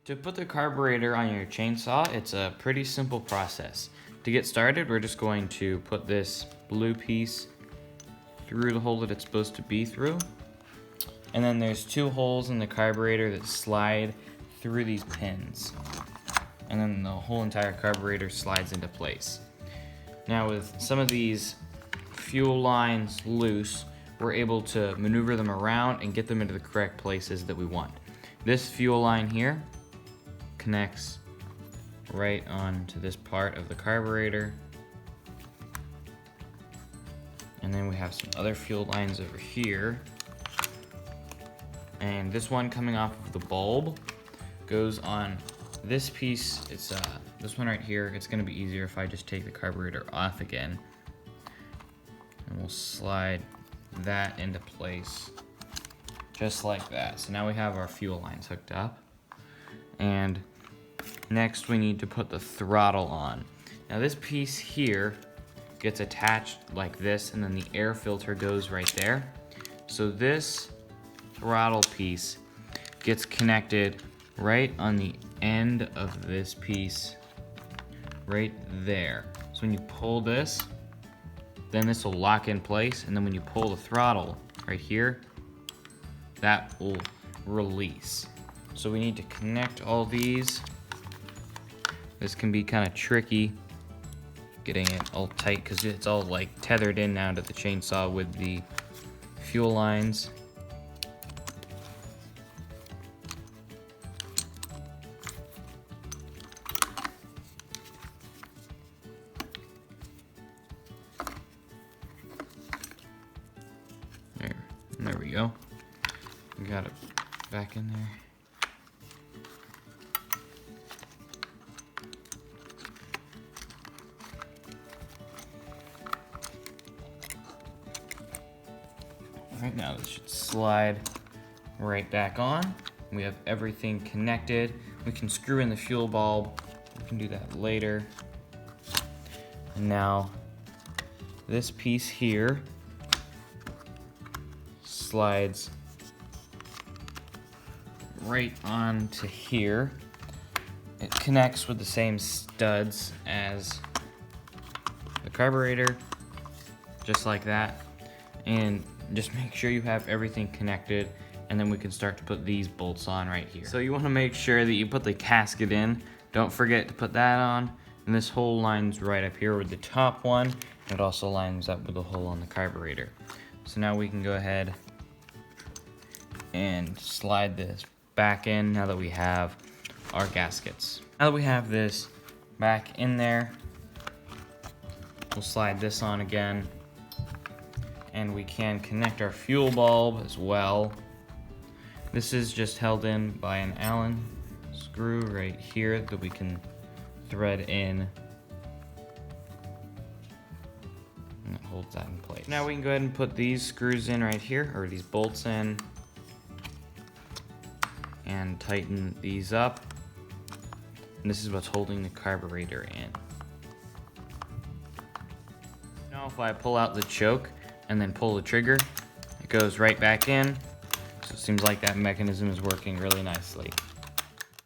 To put the carburetor on your chainsaw, it's a pretty simple process. To get started, we're just going to put this blue piece through the hole that it's supposed to be through. And then there's two holes in the carburetor that slide through these pins. And then the whole entire carburetor slides into place. Now with some of these fuel lines loose, we're able to maneuver them around and get them into the correct places that we want. This fuel line here connects right onto this part of the carburetor. And then we have some other fuel lines over here. And this one coming off of the bulb goes on this piece. It's this one right here. It's gonna be easier if I just take the carburetor off again. And we'll slide that into place just like that. So now we have our fuel lines hooked up. And next we need to put the throttle on. Now this piece here gets attached like this, and then the air filter goes right there. So this throttle piece gets connected right on the end of this piece right there. So when you pull this, then this will lock in place, and then when you pull the throttle right here, that will release. So we need to connect all these. This can be kind of tricky getting it all tight because it's all like tethered in now to the chainsaw with the fuel lines. There we go. We got it back in there. Right now, this should slide right back on. We have everything connected. We can screw in the fuel bulb. We can do that later. And now, this piece here slides right onto here. It connects with the same studs as the carburetor, just like that. And just make sure you have everything connected, and then we can start to put these bolts on right here. So you want to make sure that you put the gasket in. Don't forget to put that on. And this hole lines right up here with the top one. It also lines up with the hole on the carburetor. So now we can go ahead and slide this back in now that we have our gaskets. Now that we have this back in there, we'll slide this on again. And we can connect our fuel bulb as well. This is just held in by an Allen screw right here that we can thread in. And it holds that in place. Now we can go ahead and put these screws in right here, or these bolts in, and tighten these up. And this is what's holding the carburetor in. Now if I pull out the choke and then pull the trigger, it goes right back in. So it seems like that mechanism is working really nicely.